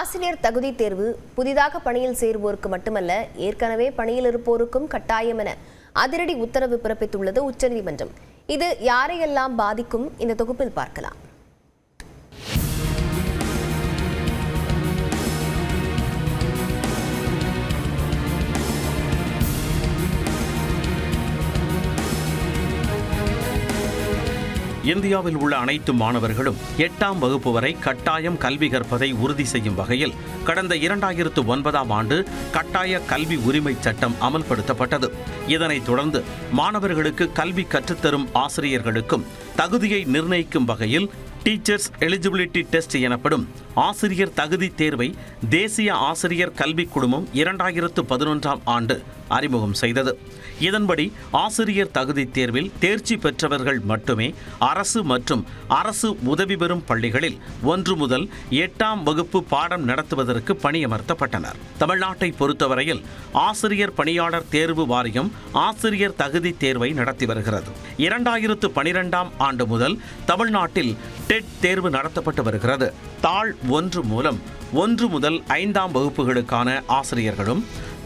ஆசிரியர் தகுதி தேர்வு புதிதாக பணியில் சேருவோருக்கு மட்டுமல்ல, ஏற்கனவே பணியில் இருப்போருக்கும் கட்டாயம் என அதிரடி உத்தரவு பிறப்பித்துள்ளது உச்சநீதிமன்றம். இது யாரையெல்லாம் பாதிக்கும்? இந்த தொகுப்பில் பார்க்கலாம். இந்தியாவில் உள்ள அனைத்து மாணவர்களும் 8ஆம் வகுப்பு வரை கட்டாயம் கல்வி கற்பதை உறுதி செய்யும் வகையில் கடந்த 2009ஆம் ஆண்டு கட்டாய கல்வி உரிமை சட்டம் அமல்படுத்தப்பட்டது. இதனைத் தொடர்ந்து மாணவர்களுக்கு கல்வி கற்றுத்தரும் ஆசிரியர்களுக்கும் தகுதியை நிர்ணயிக்கும் வகையில் டீச்சர்ஸ் எலிஜிபிலிட்டி டெஸ்ட் எனப்படும் ஆசிரியர் தகுதி தேர்வை தேசிய ஆசிரியர் கல்விக் குழுமம் 2011ஆம் ஆண்டு அறிமுகம் செய்தது. இதன்படி ஆசிரியர் தகுதி தேர்வில் தேர்ச்சி பெற்றவர்கள் மட்டுமே அரசு மற்றும் அரசு உதவி பெறும் பள்ளிகளில் 1 முதல் 8ஆம் வகுப்பு பாடம் நடத்துவதற்கு பணியமர்த்தப்பட்டனர். தமிழ்நாட்டை பொறுத்தவரையில் ஆசிரியர் பணியாளர் தேர்வு வாரியம் ஆசிரியர் தகுதி தேர்வை நடத்தி வருகிறது. 2012ஆம் ஆண்டு முதல் தமிழ்நாட்டில் டெட் தேர்வு நடத்தப்பட்டு வருகிறது. தாள் 1 மூலம் 1 முதல் 5ஆம் வகுப்புகளுக்கான ஆசிரியர்களும்,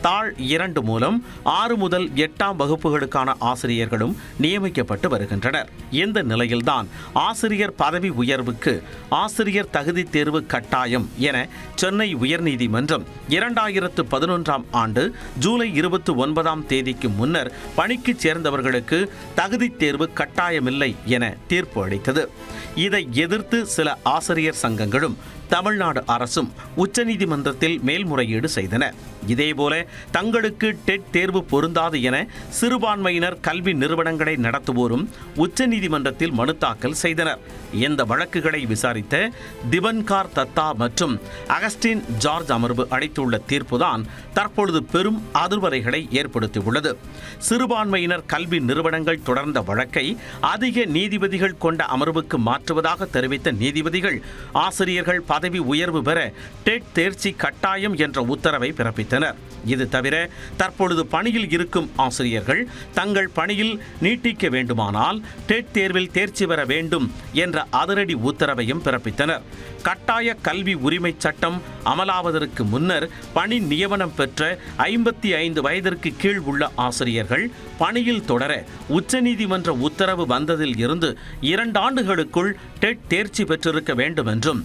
தாள் 2 மூலம் 6 முதல் 8ஆம் வகுப்புகளுக்கான ஆசிரியர்களும் நியமிக்கப்பட்டு வருகின்றனர். இந்த நிலையில்தான் ஆசிரியர் பதவி உயர்வுக்கு ஆசிரியர் தகுதி தேர்வு கட்டாயம் என சென்னை உயர்நீதிமன்றம் 2011ஆம் ஆண்டு ஜூலை 29ஆம் தேதிக்கு முன்னர் பணிக்கு சேர்ந்தவர்களுக்கு தகுதி தேர்வு கட்டாயமில்லை என தீர்ப்பு அளித்தது. இதை எதிர்த்து சில ஆசிரியர் சங்கங்களும் தமிழ்நாடு அரசும் உச்சநீதிமன்றத்தில் மேல்முறையீடு செய்தன. இதேபோல தங்களுக்கு டெட் தேர்வு பொருந்தாது என சிறுபான்மையினர் கல்வி நிறுவனங்களை நடத்துவோரும் உச்சநீதிமன்றத்தில் மனு தாக்கல் செய்தனர். இந்த வழக்குகளை விசாரித்த திபன்கார் தத்தா மற்றும் அகஸ்டின் ஜார்ஜ் அமர்வு அளித்துள்ள தீர்ப்புதான் தற்பொழுது பெரும் அதிர்வலைகளை ஏற்படுத்தியுள்ளது. சிறுபான்மையினர் கல்வி நிறுவனங்கள் தொடர்ந்த வழக்கை அதிக நீதிபதிகள் கொண்ட அமர்வுக்கு மாற்றுவதாக தெரிவித்த நீதிபதிகள் ஆசிரியர்கள் பதவி உயர்வு பெற டெட் தேர்ச்சி கட்டாயம் என்ற உத்தரவை பிறப்பித்தனர். இது தவிர தற்பொழுது பணியில் இருக்கும் ஆசிரியர்கள் தங்கள் பணியில் நீட்டிக்க வேண்டுமானால் டெட் தேர்வில் தேர்ச்சி பெற வேண்டும் என்ற அதிரடி உத்தரவையும் பிறப்பித்தனர். கட்டாய கல்வி உரிமை சட்டம் அமலாவதற்கு முன்னர் பணி நியமனம் பெற்ற 55 வயதிற்கு கீழ் உள்ள ஆசிரியர்கள் பணியில் தொடர உச்சநீதிமன்ற உத்தரவு வந்ததில் இருந்து 2 ஆண்டுகளுக்குள் டெட் தேர்ச்சி பெற்றிருக்க வேண்டும் என்றும்,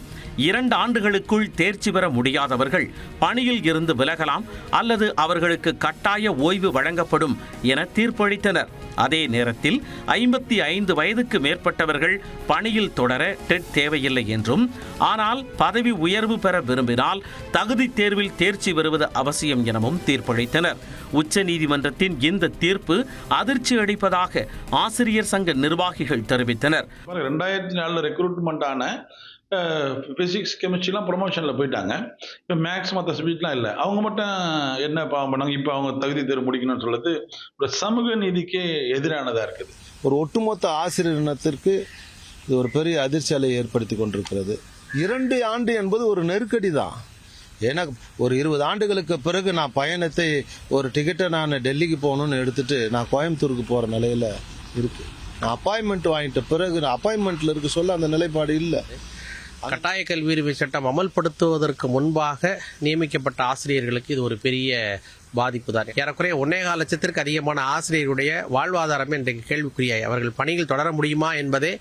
2 ஆண்டுகளுக்குள் தேர்ச்சி பெற முடியாதவர்கள் பணியில் இருந்து விலகலாம் அல்லது அவர்களுக்கு கட்டாய ஓய்வு வழங்கப்படும் என தீர்ப்பளித்தனர். அதே நேரத்தில் 55 வயதுக்கு மேற்பட்டவர்கள் பணியில் தொடர டெட் தேவையில்லை என்றும், ஆனால் பதவி உயர்வு பெற விரும்பினால் தகுதி தேர்வில் தேர்ச்சி பெறுவது அவசியம் எனவும் தீர்ப்பளித்தனர். உச்சநீதிமன்றத்தின் இந்த தீர்ப்பு அதிர்ச்சி அளிப்பதாக ஆசிரியர் சங்க நிர்வாகிகள் தெரிவித்தனர். 2004 ரெக்ரூட்மெண்ட் ஆன பிசிக்ஸ் கெமிஸ்ட்ரிலாம் ப்ரொமோஷனில் போயிட்டாங்க. இப்போ மேக்ஸ் மற்ற சப்ஜெக்ட்லாம் இல்லை. அவங்க மட்டும் என்ன பாவம் பண்ணாங்க? இப்போ அவங்க தகுதி தேர்வு முடிக்கணும்னு சொல்லுறது ஒரு சமூக நீதிக்கே எதிரானதாக இருக்குது. ஒரு ஒட்டுமொத்த ஆசிரியர் இனத்திற்கு இது ஒரு பெரிய அதிர்ச்சி அலை ஏற்படுத்தி கொண்டிருக்கிறது. 2 ஆண்டு என்பது ஒரு நெருக்கடி தான். ஏன்னா ஒரு 20 ஆண்டுகளுக்கு பிறகு நான் பயணத்தை ஒரு டிக்கெட்டை நான் டெல்லிக்கு போகணும்னு எடுத்துட்டு நான் கோயம்புத்தூருக்கு போகிற நிலையில் இருக்கு. நான் அப்பாயின்மெண்ட் வாங்கிட்ட பிறகு நான் அப்பாயின்மெண்ட்டில் இருக்க சொல்ல அந்த நிலைப்பாடு இல்லை. கட்டாய கல்வி உரிமை சட்டம் அமல்படுத்துவதற்கு முன்பாக நியமிக்கப்பட்ட ஆசிரியர்களுக்கு இது ஒரு பெரிய பாதிப்பு தான். ஏறக்குறைய 1.25 லட்சத்திற்கு அதிகமான ஆசிரியர்களுடைய வாழ்வாதாரமே இன்றைக்கு கேள்விக்குறியாய் அவர்கள் பணியில் தொடர முடியுமா என்பதே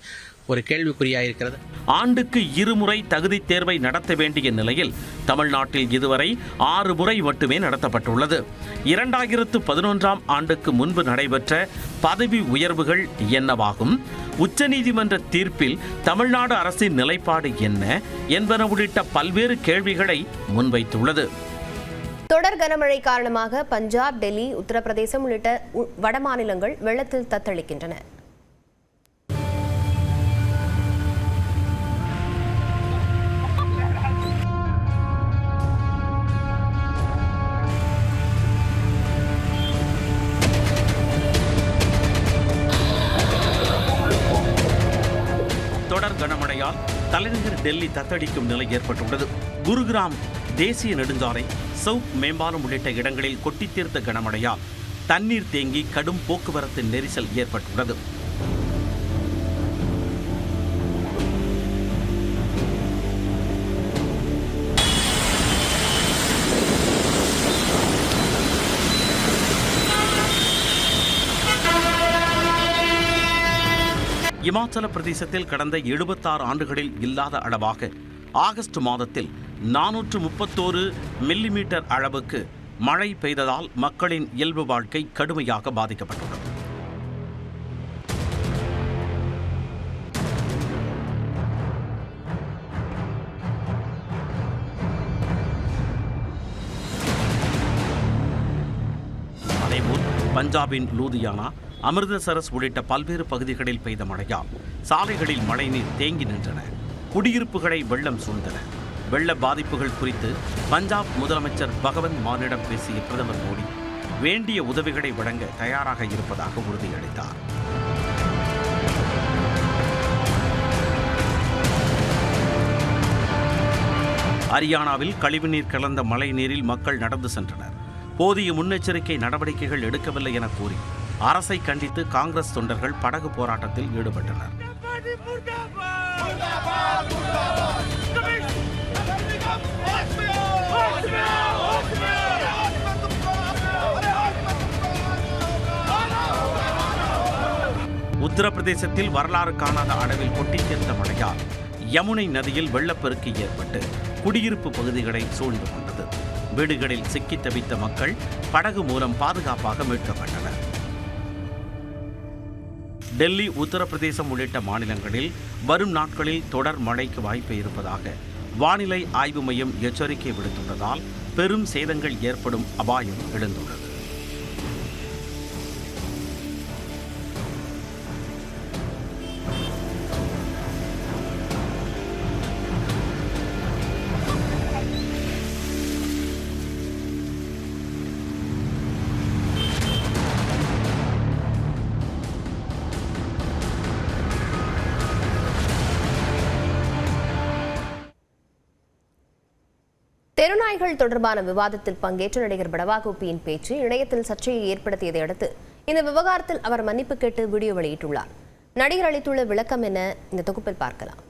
ஒரு கேள்விக்குறியாயிருக்கிறது. ஆண்டுக்கு 2 முறை தகுதி தேர்வை நடத்த வேண்டிய நிலையில் தமிழ்நாட்டில் இதுவரை 6 முறை மட்டுமே நடத்தப்பட்டுள்ளது. 2011ஆம் ஆண்டுக்கு முன்பு நடைபெற்ற பதவி உயர்வுகள் என்னவாகும்? உச்சநீதிமன்ற தீர்ப்பில் தமிழ்நாடு அரசின் நிலைப்பாடு என்ன என்பன உள்ளிட்ட பல்வேறு கேள்விகளை முன்வைத்துள்ளது. தொடர் கனமழை காரணமாக பஞ்சாப், டெல்லி, உத்தரப்பிரதேசம் உள்ளிட்ட வட மாநிலங்கள் வெள்ளத்தில் தத்தளிக்கின்றன. தொடர் கனமழையால் தலைநகர் டெல்லி தத்தளிக்கும் நிலை ஏற்பட்டுள்ளது. குருகிராம் தேசிய நெடுஞ்சாலை, சவுக் மேம்பாலம் உள்ளிட்ட இடங்களில் கொட்டி தீர்த்த கனமழையால் தண்ணீர் தேங்கி கடும் போக்குவரத்து நெரிசல் ஏற்பட்டுள்ளது. இமாச்சல பிரதேசத்தில் கடந்த 76 ஆண்டுகளில் இல்லாத அளவாக ஆகஸ்ட் மாதத்தில் 431 மில்லிமீட்டர் அளவுக்கு மழை பெய்ததால் மக்களின் இயல்பு வாழ்க்கை கடுமையாக பாதிக்கப்பட்டுள்ளது. அதேபோல் பஞ்சாபின் லூதியானா, அமிர்தசரஸ் உள்ளிட்ட பல்வேறு பகுதிகளில் பெய்த மழையால் சாலைகளில் மழைநீர் தேங்கி நின்றன. குடியிருப்புகளை வெள்ளம் சூழ்ந்தன. வெள்ள பாதிப்புகள் குறித்து பஞ்சாப் முதலமைச்சர் பகவந்த் மானிடம் பேசிய பிரதமர் மோடி வேண்டிய உதவிகளை வழங்க தயாராக இருப்பதாக உறுதியளித்தார். ஹரியானாவில் கழிவுநீர் கலந்த மழை நீரில் மக்கள் நடந்து சென்றனர். போதிய முன்னெச்சரிக்கை நடவடிக்கைகள் எடுக்கவில்லை என கூறி அரசை கண்டித்து காங்கிரஸ் தொண்டர்கள் படகு போராட்டத்தில் ஈடுபட்டனர். உத்தரப்பிரதேசத்தில் வரலாறு காணாத அளவில் கொட்டி தீர்த்த மழையால் யமுனை நதியில் வெள்ளப்பெருக்கு ஏற்பட்டு குடியிருப்பு பகுதிகளை சூழ்ந்து கொண்டது. வீடுகளில் சிக்கி தவித்த மக்கள் படகு மூலம் பாதுகாப்பாக மீட்கப்பட்டனர். டெல்லி, உத்தரப்பிரதேசம் உள்ளிட்ட மாநிலங்களில் வரும் நாட்களில் தொடர் மழைக்கு வாய்ப்பு இருப்பதாக வானிலை ஆய்வு மையம் எச்சரிக்கை விடுத்துள்ளதால் பெரும் சேதங்கள் ஏற்படும் அபாயம் எழுந்துள்ளது. தெருநாய்கள் தொடர்பான விவாதத்தில் பங்கேற்ற நடிகர் படவா கோபியின் பேச்சு இணையத்தில் சர்ச்சையை ஏற்படுத்தியதை அடுத்து இந்த விவகாரத்தில் அவர் மன்னிப்பு கேட்டு வீடியோ வெளியிட்டுள்ளார். நடிகர் அளித்துள்ள விளக்கம் என இந்த தொகுப்பில் பார்க்கலாம்.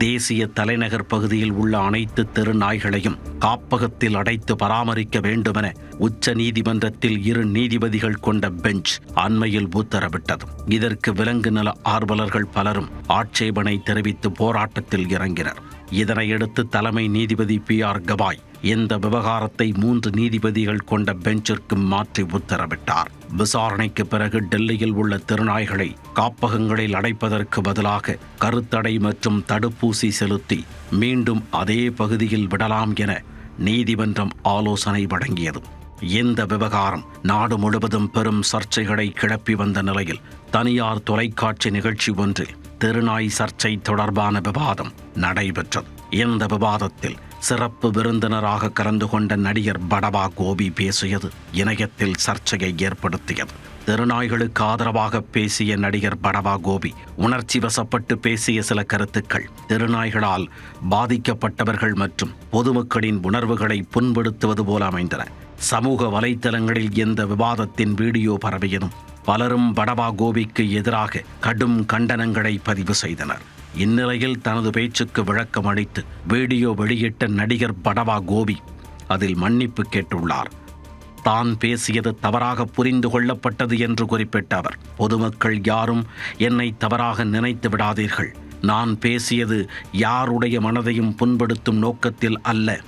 தேசிய தலைநகர் பகுதியில் உள்ள அனைத்து தெருநாய்களையும் காப்பகத்தில் அடைத்து பராமரிக்க வேண்டுமென உச்ச நீதிமன்றத்தில் 2 நீதிபதிகள் கொண்ட பெஞ்ச் அண்மையில் உத்தரவிட்டது. இதற்கு விலங்கு நல ஆர்வலர்கள் பலரும் ஆட்சேபனை தெரிவித்து போராட்டத்தில் இறங்கினர். இதனையடுத்து தலைமை நீதிபதி PR கவாய் இந்த விவகாரத்தை 3 நீதிபதிகள் கொண்ட பெஞ்சிற்கு மாற்றி உத்தரவிட்டார். விசாரணைக்கு பிறகு டெல்லியில் உள்ள தெருநாய்களை காப்பகங்களில் அடைப்பதற்கு பதிலாக கருத்தடை மற்றும் தடுப்பூசி செலுத்தி மீண்டும் அதே பகுதியில் விடலாம் என நீதிமன்றம் ஆலோசனை வழங்கியது. இந்த விவகாரம் நாடு முழுவதும் பெரும் சர்ச்சைகளை கிளப்பி வந்த நிலையில் தனியார் தொலைக்காட்சி நிகழ்ச்சி ஒன்றில் தெருநாய் சர்ச்சை தொடர்பான விவாதம் நடைபெற்றது. இந்த விவாதத்தில் சிறப்பு விருந்தினராக கலந்து கொண்ட நடிகர் படவா கோபி பேசியது இணையத்தில் சர்ச்சையை ஏற்படுத்தியது. தெருநாய்களுக்கு ஆதரவாக பேசிய நடிகர் படவா கோபி உணர்ச்சி வசப்பட்டு பேசிய சில கருத்துக்கள் தெருநாய்களால் பாதிக்கப்பட்டவர்கள் மற்றும் பொதுமக்களின் உணர்வுகளை புண்படுத்துவது போல அமைந்தன. சமூக வலைத்தளங்களில் இந்த விவாதத்தின் வீடியோ பரவியதும் பலரும் படவா கோபிக்கு எதிராக கடும் கண்டனங்களை பதிவு செய்தனர். இந்நிலையில் தனது பேச்சுக்கு விளக்கம் அளித்து வீடியோ வெளியிட்ட நடிகர் படவா கோபி அதில் மன்னிப்பு கேட்டுள்ளார். தான் பேசியது தவறாக புரிந்து கொள்ளப்பட்டது என்று குறிப்பிட்ட அவர், பொதுமக்கள் யாரும் என்னை தவறாக நினைத்து விடாதீர்கள். நான் பேசியது யாருடைய மனதையும் புண்படுத்தும் நோக்கத்தில் அல்ல.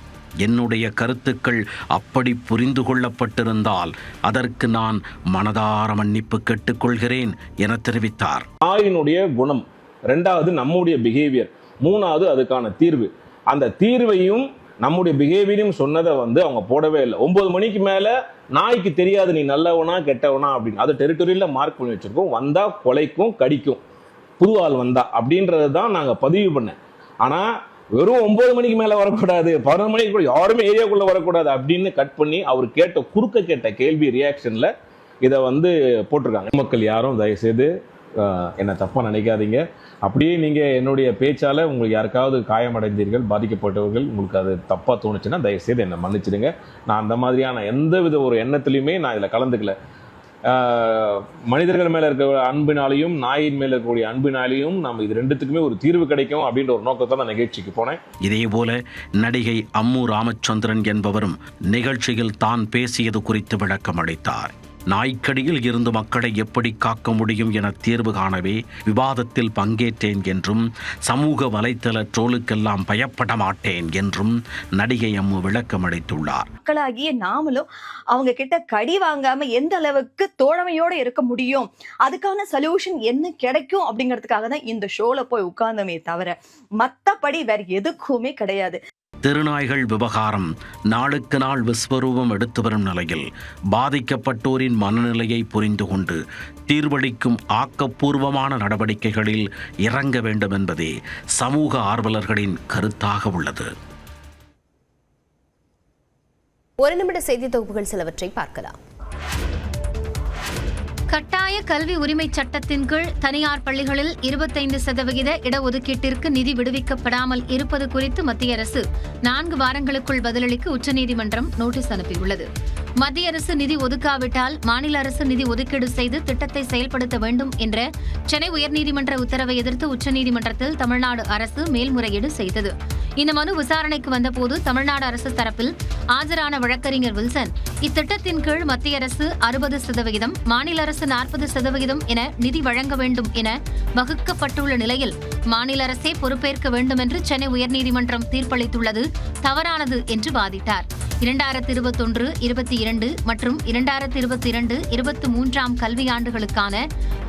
என்னுடைய கருத்துக்கள் அப்படி புரிந்து கொள்ளப்பட்டிருந்தால் அதற்கு நான் மனதார மன்னிப்பு கேட்டுக்கொள்கிறேன் என தெரிவித்தார். நாயினுடைய குணம், 2வது நம்முடைய பிஹேவியர், 3வது அதுக்கான தீர்வு. அந்த தீர்வையும் நம்முடைய பிஹேவியரையும் சொன்னதை அவங்க போடவே இல்லை. 9 மணிக்கு மேல நாய்க்கு தெரியாது நீ நல்லவனா கெட்டவனா அப்படின்னு. அது டெரிட்டரியில மார்க் பண்ணி வச்சிருக்கோம். வந்தா கொலைக்கும் கடிக்கும், புது ஆள் வந்தா அப்படின்றது தான் நாங்க பதிவு பண்ணேன். ஆனா வெறும் 9 மணிக்கு மேல வரக்கூடாது, 11 மணிக்கு கூட யாருமே ஏரியாக்குள்ள வரக்கூடாது அப்படின்னு கட் பண்ணி அவர் கேட்ட கேள்வி ரியாக்ஷன்ல இதை போட்டிருக்காங்க. மக்கள் யாரும் தயவுசெய்து என்ன தப்பா நினைக்காதீங்க. அப்படியே நீங்க என்னுடைய பேச்சால உங்களுக்கு யாருக்காவது காயமடைந்தீர்கள், பாதிக்கப்பட்டவர்கள், உங்களுக்கு அது தப்பா தோணுச்சுன்னா தயவுசெய்து என்னை மன்னிச்சிடுங்க. நான் அந்த மாதிரியான எந்தவித ஒரு எண்ணத்திலையுமே நான் இதுல கலந்துக்கல. மனிதர்கள் மேல இருக்க அன்பினாலையும் நாயின் மேல இருக்கக்கூடிய அன்பினாலையும் நம்ம இது 2த்துக்குமே ஒரு தீர்வு கிடைக்கும் அப்படின்ற ஒரு நோக்கத்தை நான் நிகழ்ச்சிக்கு போனேன். இதேபோல நடிகை அம்மு ராமச்சந்திரன் என்பவரும் நிகழ்ச்சியில் தான் பேசியது குறித்து விளக்கம் அளித்தார். நாய்க்கடியில் இருந்து மக்களை எப்படி காக்க முடியும் என தீர்வு காணவே விவாதத்தில் பங்கேற்றேன் என்றும் சமூக வலைத்தள ட்ரோலுக்கெல்லாம் பயப்பட மாட்டேன் என்றும் நடிகை அம்மு விளக்கமளித்துள்ளார். மக்களாகிய நாமளும் அவங்க கிட்ட கடி வாங்காம எந்த அளவுக்கு தோழமையோட இருக்க முடியும், அதுக்கான சொல்யூஷன் என்ன கிடைக்கும் அப்படிங்கிறதுக்காக தான் இந்த ஷோல போய் உட்கார்ந்தமே தவிர மத்தபடி வேற எதுக்குமே கிடையாது. திருநாய்கள் விவகாரம் நாளுக்கு நாள் விஸ்வரூபம் எடுத்து வரும் நிலையில் பாதிக்கப்பட்டோரின் மனநிலையை புரிந்து கொண்டு தீர்வளிக்கும் ஆக்கப்பூர்வமான நடவடிக்கைகளில் இறங்க வேண்டும் என்பதே சமூக ஆர்வலர்களின் கருத்தாக உள்ளது. ஒரு நிமிட செய்தி தொகுப்புகள் சிலவற்றை பார்க்கலாம். கட்டாய கல்வி உரிமை சட்டத்தின் கீழ் தனியார் பள்ளிகளில் 25% இடஒதுக்கீட்டிற்கு நிதி விடுவிக்கப்படாமல் இருப்பது குறித்து மத்திய அரசு 4 வாரங்களுக்குள் பதிலளிக்க உச்சநீதிமன்றம் நோட்டீஸ் அனுப்பியுள்ளது. மத்திய அரசு நிதி ஒதுக்காவிட்டால் மாநில அரசு நிதி ஒதுக்கீடு செய்து திட்டத்தை செயல்படுத்த வேண்டும் என்ற சென்னை உயர்நீதிமன்ற உத்தரவை எதிர்த்து உச்சநீதிமன்றத்தில் தமிழ்நாடு அரசு மேல்முறையீடு செய்தது. இந்த மனு விசாரணைக்கு வந்தபோது தமிழ்நாடு அரசு தரப்பில் ஆஜரான வழக்கறிஞர் வில்சன், இத்திட்டத்தின் கீழ் மத்திய அரசு 60%, மாநில அரசு 40% என நிதி வழங்க வேண்டும் என வகுக்கப்பட்டுள்ள நிலையில் மாநில அரசே பொறுப்பேற்க வேண்டும் என்று சென்னை உயர்நீதிமன்றம் தீர்ப்பளித்துள்ளது தவறானது என்று வாதிட்டார். 2021, 22 மற்றும் 2022, 23 கல்வியாண்டுகளுக்கான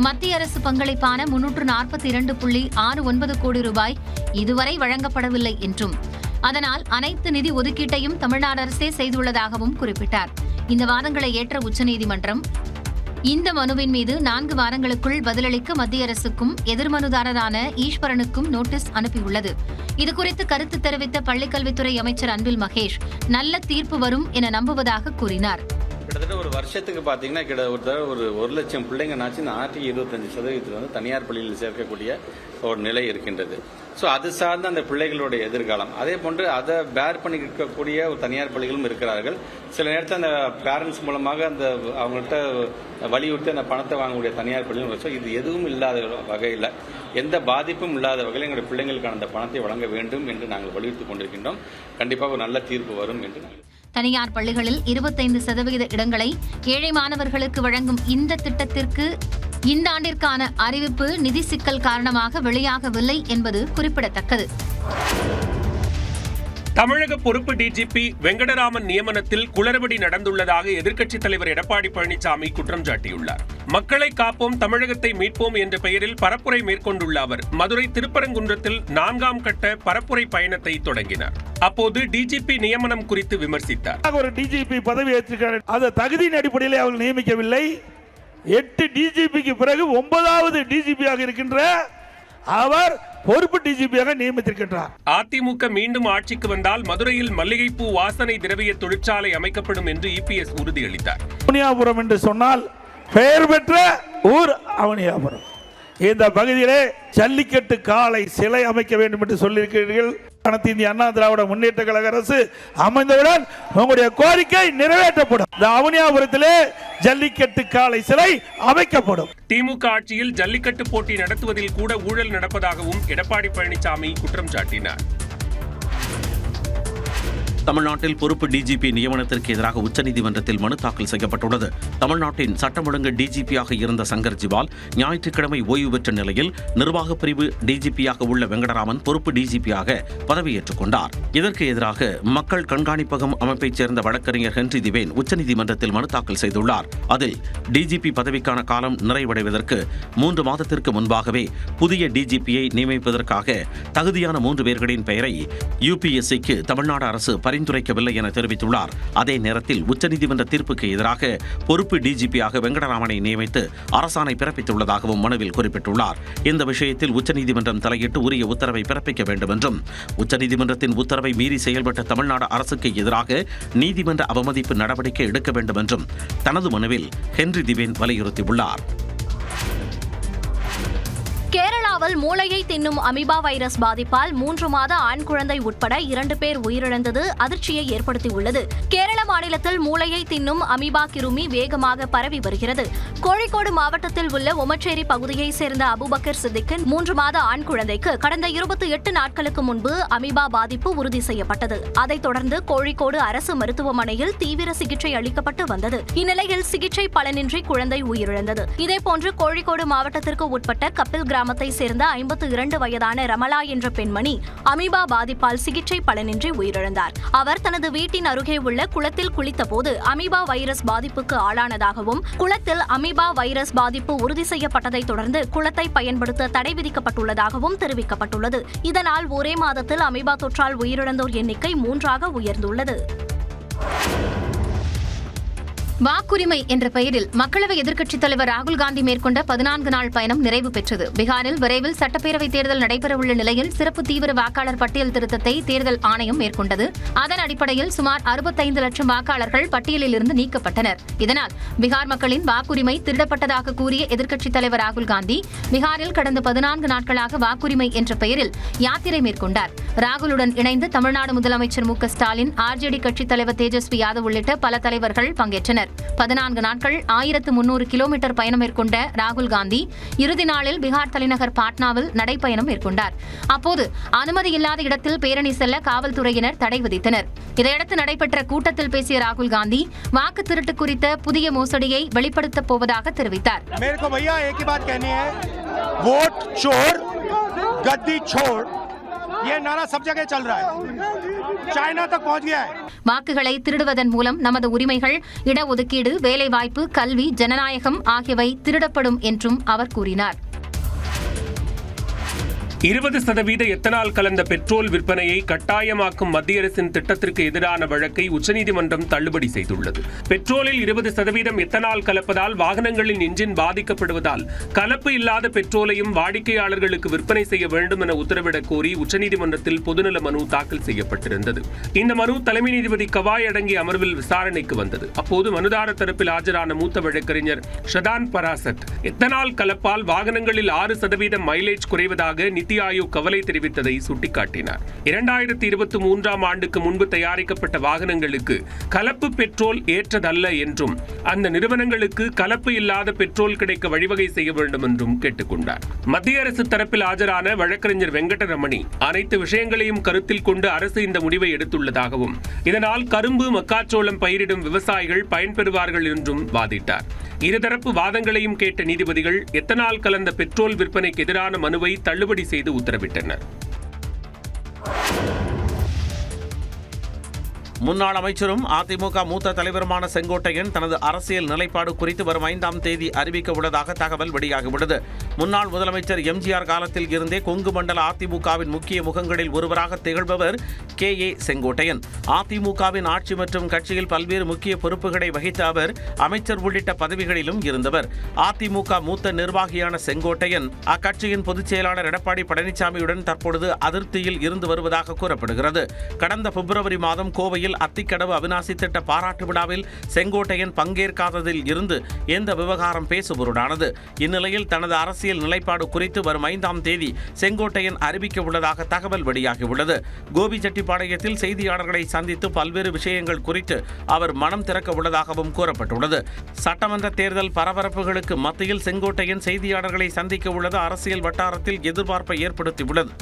மத்திய அரசு பங்களிப்பான 342.69 கோடி ரூபாய் இதுவரை வழங்கப்படவில்லை என்றும் அதனால் அனைத்து நிதி ஒதுக்கீட்டையும் தமிழ்நாடு அரசே செய்துள்ளதாகவும் குறிப்பிட்டார். இந்த வாதங்களை ஏற்ற உச்சநீதிமன்றம் இந்த மனுவின் மீது 4 வாரங்களுக்குள் பதிலளிக்க மத்திய அரசுக்கும் எதிர்மனுதாரரான ஈஸ்வரனுக்கும் நோட்டீஸ் அனுப்பியுள்ளது. இதுகுறித்து கருத்து தெரிவித்த பள்ளிக்கல்வித்துறை அமைச்சர் அன்பில் மகேஷ் நல்ல தீர்ப்பு வரும் என நம்புவதாக கூறினார். கிட்டத்தட்ட ஒரு வருஷத்துக்கு பார்த்தீங்கன்னா கிட்டத்தட்ட ஒரு 1 லட்சம் பிள்ளைங்கனாச்சு இந்த ஆர்டிகல் 25% வந்து தனியார் பள்ளியில் சேர்க்கக்கூடிய ஒரு நிலை இருக்கின்றது. ஸோ அது சார்ந்த அந்த பிள்ளைகளுடைய எதிர்காலம், அதே போன்று அதை பேர் பண்ணி இருக்கக்கூடிய ஒரு தனியார் பள்ளிகளும் இருக்கிறார்கள். சில நேரத்தில் அந்த பேரண்ட்ஸ் மூலமாக அந்த அவங்கள்ட்ட வலியுறுத்தி அந்த பணத்தை வாங்கக்கூடிய தனியார் பள்ளிகளும். ஸோ இது எதுவும் இல்லாத வகையில், எந்த பாதிப்பும் இல்லாத வகையில் எங்களுடைய பிள்ளைங்களுக்கான அந்த பணத்தை வழங்க வேண்டும் என்று நாங்கள் வலியுறுத்திக் கொண்டிருக்கின்றோம். கண்டிப்பாக ஒரு நல்ல தீர்ப்பு வரும் என்று நாங்கள். தனியார் பள்ளிகளில் 25% இடங்களை ஏழை மாணவர்களுக்கு வழங்கும் இந்த திட்டத்திற்கு இந்த ஆண்டிற்கான அறிவிப்பு நிதி சிக்கல் காரணமாக வெளியாகவில்லை என்பது குறிப்பிடத்தக்கது. தமிழக பொறுப்பு டிஜிபி வெங்கடராமன் நியமனத்தில் குளறுபடி நடந்துள்ளதாக எதிர்க்கட்சித் தலைவர் எடப்பாடி பழனிசாமி குற்றம் சாட்டியுள்ளார். மக்களை காப்போம், தமிழகத்தை மீட்போம் என்ற பெயரில் பரப்புரை மேற்கொண்டுள்ள அவர் மதுரை திருப்பரங்குன்றத்தில் 4ஆம் கட்ட பரப்புரை பயணத்தை தொடங்கினார். அப்போது டிஜிபி நியமனம் குறித்து விமர்சித்தார். ஒரு டிஜிபி பதவி ஏற்றிருக்கிறார், அந்த தகுதியின் அடிப்படையில் அவர்கள் நியமிக்கவில்லை. 8 டிஜிபிக்கு பிறகு 9வது டிஜிபியாக இருக்கின்ற அவர் பொறுப்பு டிஜிபியாக நியமித்திருக்கின்றார். அதிமுக மீண்டும் ஆட்சிக்கு வந்தால் மதுரையில் மல்லிகைப்பூ வாசனை திரவிய தொழிற்சாலை அமைக்கப்படும் என்று இபிஎஸ் உறுதியளித்தார். அவனியாபுரம் என்று சொன்னால் பெயர் பெற்ற ஊர் அவனியாபுரம். இந்த பகுதியிலே ஜல்லிக்கட்டு காளை சிலை அமைக்க வேண்டும் என்று சொல்லியிருக்கிறீர்கள். அனைத்து இந்திய அண்ணா திராவிட முன்னேற்ற கழக அரசு அமைந்தவுடன் உங்களுடைய கோரிக்கை நிறைவேற்றப்படும். இந்த அவனியாபுரத்திலே ஜல்லிக்கட்டு காளை சிலை அமைக்கப்படும். திமுக ஆட்சியில் ஜல்லிக்கட்டு போட்டி நடத்துவதில் கூட ஊழல் நடப்பதாகவும் எடப்பாடி பழனிசாமி குற்றம் சாட்டினார். தமிழ்நாட்டில் பொறுப்பு டிஜிபி நியமனத்திற்கு எதிராக உச்சநீதிமன்றத்தில் மனு தாக்கல் செய்யப்பட்டுள்ளது. தமிழ்நாட்டின் சட்டம் ஒழுங்கு டிஜிபியாக இருந்த சங்கர் ஜிவால் ஞாயிற்றுக்கிழமை ஓய்வு பெற்ற நிலையில் நிர்வாக பிரிவு டிஜிபியாக உள்ள வெங்கடராமன் பொறுப்பு டிஜிபியாக பதவியேற்றுக் கொண்டார். இதற்கு எதிராக மக்கள் கண்காணிப்பகம் அமைப்பைச் சேர்ந்த வழக்கறிஞர் ஹென்றி திவேன் உச்சநீதிமன்றத்தில் மனு தாக்கல் செய்துள்ளார். அதில் டிஜிபி பதவிக்கான காலம் நிறைவடைவதற்கு 3 மாதத்திற்கு முன்பாகவே புதிய டிஜிபியை நியமிப்பதற்காக தகுதியான 3 பேர்களின் பெயரை யுபிஎஸ்சிக்கு தமிழ்நாடு அரசு பரிந்துரைக்கவில்லை என தெரிவித்துள்ளார். அதே நேரத்தில் உச்சநீதிமன்ற தீர்ப்புக்கு எதிராக பொறுப்பு டிஜிபியாக வெங்கடராமனை நியமித்து அரசாணை பிறப்பித்துள்ளதாகவும் மனுவில் குறிப்பிட்டுள்ளார். இந்த விஷயத்தில் உச்சநீதிமன்றம் தலையிட்டு உரிய உத்தரவை பிறப்பிக்க வேண்டும் என்றும் உச்சநீதிமன்றத்தின் உத்தரவை மீறி செயல்பட்ட தமிழ்நாடு அரசுக்கு எதிராக நீதிமன்ற அவமதிப்பு நடவடிக்கை எடுக்க வேண்டும் என்றும் தனது மனுவில் ஹென்றி திவேன் வலியுறுத்தியுள்ளார். கேரளாவில் மூளையை தின்னும் அமீபா வைரஸ் பாதிப்பால் 3 மாத ஆண் குழந்தை உட்பட 2 பேர் உயிரிழந்தது அதிர்ச்சியை ஏற்படுத்தியுள்ளது. கேரள மாநிலத்தில் மூளையை தின்னும் அமீபா கிருமி வேகமாக பரவி வருகிறது. கோழிக்கோடு மாவட்டத்தில் உள்ள ஒமச்சேரி பகுதியைச் சேர்ந்த அபுபக்கர் சித்திக்கின் 3 மாத ஆண் குழந்தைக்கு கடந்த 28 நாட்களுக்கு முன்பு அமீபா பாதிப்பு உறுதி செய்யப்பட்டது. அதைத் தொடர்ந்து கோழிக்கோடு அரசு மருத்துவமனையில் தீவிர சிகிச்சை அளிக்கப்பட்டு வந்தது. இந்நிலையில் சிகிச்சை பலனின்றி குழந்தை உயிரிழந்தது. இதேபோன்று கோழிக்கோடு மாவட்டத்திற்கு உட்பட்ட கப்பில் கிராமத்தை சேர்ந்த 52 வயதான ரமலா என்ற பெண்மணி அமீபா பாதிப்பால் சிகிச்சை பலனின்றி உயிரிழந்தார். அவர் தனது வீட்டின் அருகே உள்ள குளத்தில் குளித்தபோது அமீபா வைரஸ் பாதிப்புக்கு ஆளானதாகவும் குளத்தில் அமீபா வைரஸ் பாதிப்பு உறுதி செய்யப்பட்டதை தொடர்ந்து குளத்தை பயன்படுத்த தடை விதிக்கப்பட்டுள்ளதாகவும் தெரிவிக்கப்பட்டுள்ளது. இதனால் ஒரே மாதத்தில் அமீபா தொற்றால் உயிரிழந்தோர் எண்ணிக்கை 3ஆக உயர்ந்துள்ளது. வாக்குரிமை என்ற பெயரில் மக்களவை எதிர்க்கட்சித் தலைவர் ராகுல் காந்தி மேற்கொண்ட 14 நாள் பயணம் நிறைவு பெற்றது. பீகாரில் விரைவில் சட்டப்பேரவைத் தேர்தல் நடைபெறவுள்ள நிலையில் சிறப்பு தீவிர வாக்காளர் பட்டியல் திருத்தத்தை தேர்தல் ஆணையம் மேற்கொண்டது. அதன் அடிப்படையில் சுமார் 65 லட்சம் வாக்காளர்கள் பட்டியலில் இருந்து நீக்கப்பட்டனர். இதனால் பீகார் மக்களின் வாக்குரிமை திருடப்பட்டதாக கூறிய எதிர்க்கட்சித் தலைவர் ராகுல் காந்தி பீகாரில் கடந்த 14 நாட்களாக வாக்குரிமை என்ற பெயரில் யாத்திரை மேற்கொண்டார். ராகுலுடன் இணைந்து தமிழ்நாடு முதலமைச்சர் மு.க.ஸ்டாலின், ஆர்ஜேடி கட்சித் தலைவர் தேஜஸ்வி யாதவ் உள்ளிட்ட பல தலைவர்கள் பங்கேற்றனர். 14 நாட்கள் 1300 கிலோமீட்டர் பயணம் மேற்கொண்ட ராகுல் காந்தி இறுதி நாளில் பீகார் தலைநகர் பாட்னாவில் நடைப்பயணம் மேற்கொண்டார். அப்போது அனுமதி இல்லாத இடத்தில் பேரணி செல்ல காவல்துறையினர் தடை விதித்தனர். இதையடுத்து நடைபெற்ற கூட்டத்தில் பேசிய ராகுல் காந்தி வாக்கு திருட்டு குறித்த புதிய மோசடியை வெளிப்படுத்தப் போவதாக தெரிவித்தார். வாக்குகளை திருடுவதன் மூலம் நமது உரிமைகள், இடஒதுக்கீடு, வேலைவாய்ப்பு, கல்வி, ஜனநாயகம் ஆகியவை திருடப்படும் என்றும் அவர் கூறினார். 20% எத்தனால் கலந்த பெட்ரோல் விற்பனையை கட்டாயமாக்கும் மத்திய அரசின் திட்டத்திற்கு எதிரான வழக்கை உச்சநீதிமன்றம் தள்ளுபடி செய்துள்ளது. பெட்ரோலில் 20% எத்தனால் கலப்பதால் வாகனங்களின் இன்ஜின் பாதிக்கப்படுவதால் கலப்பு இல்லாத பெட்ரோலையும் வாடிக்கையாளர்களுக்கு விற்பனை செய்ய வேண்டும் என உத்தரவிடக் கோரி உச்சநீதிமன்றத்தில் பொதுநல மனு தாக்கல் செய்யப்பட்டிருந்தது. இந்த மனு தலைமை நீதிபதி கவாய் அடங்கிய அமர்வில் விசாரணைக்கு வந்தது. அப்போது மனுதாரர் தரப்பில் ஆஜரான மூத்த வழக்கறிஞர் ஷதான் பராசத் எத்தனால் கலப்பால் வாகனங்களில் 6% மைலேஜ் குறைவதாக நிதி ஆயோக் கவலை தெரிவித்ததை சுட்டிக்காட்டினார். 2023ஆம் ஆண்டுக்கு முன்பு தயாரிக்கப்பட்ட வாகனங்களுக்கு கலப்பு பெட்ரோல் ஏற்றதல்ல என்றும் அந்த நிறுவனங்களுக்கு கலப்பு இல்லாத பெட்ரோல் கிடைக்க வழிவகை செய்ய வேண்டும் என்றும் கேட்டுக்கொண்டார். மத்திய அரசு தரப்பில் ஆஜரான வழக்கறிஞர் வெங்கடரமணி அனைத்து விஷயங்களையும் கருத்தில் கொண்டு அரசு இந்த முடிவை எடுத்துள்ளதாகவும் இதனால் கரும்பு, மக்காச்சோளம் பயிரிடும் விவசாயிகள் பயன்பெறுவார்கள் என்றும் வாதிட்டார். இருதரப்பு வாதங்களையும் கேட்ட நீதிபதிகள் எத்தனால் கலந்த பெட்ரோல் விற்பனைக்கு எதிரான மனுவை தள்ளுபடி செய்து உத்தரவிட்டனர். முன்னாள் அமைச்சரும் அதிமுக மூத்த தலைவருமான செங்கோட்டையன் தனது அரசியல் நிலைப்பாடு குறித்து வரும் 5ஆம் தேதி அறிவிக்க உள்ளதாக தகவல் வெளியாகியுள்ளது. முன்னாள் முதலமைச்சர் எம்ஜிஆர் காலத்தில் இருந்தே கொங்கு மண்டல அதிமுகவின் முக்கிய முகங்களில் ஒருவராக திகழ்பவர் கே.ஏ. செங்கோட்டையன். அதிமுகவின் ஆட்சி மற்றும் கட்சியில் பல்வேறு முக்கிய பொறுப்புகளை வகித்த அவர் அமைச்சர் உள்ளிட்ட பதவிகளிலும் இருந்தவர். அதிமுக மூத்த நிர்வாகியான செங்கோட்டையன் அக்கட்சியின் பொதுச் செயலாளர் எடப்பாடி பழனிசாமியுடன் தற்பொழுது அதிருப்தியில் இருந்து வருவதாக கூறப்படுகிறது. கடந்த பிப்ரவரி மாதம் கோவையில் அத்திக்கடவு அவிநாசி திட்ட பாராட்டு விழாவில் செங்கோட்டையன் பங்கேற்காததில் இருந்து எந்த விவகாரம் பேசுபொருளானது. இந்நிலையில் தனது அரசியல் நிலைப்பாடு குறித்து வரும் 5ஆம் தேதி செங்கோட்டையன் அறிவிக்க உள்ளதாக தகவல் வெளியாகியுள்ளது. கோபிச்செட்டிப்பாளையத்தில் செய்தியாளர்களை சந்தித்து பல்வேறு விஷயங்கள் குறித்து அவர் மனம் திறக்க உள்ளதாகவும் கூறப்பட்டுள்ளது. சட்டமன்ற தேர்தல் பரபரப்புகளுக்கு மத்தியில் செங்கோட்டையன் செய்தியாளர்களை சந்திக்க உள்ளது அரசியல் வட்டாரத்தில் எதிர்பார்ப்பை ஏற்படுத்தியுள்ளது.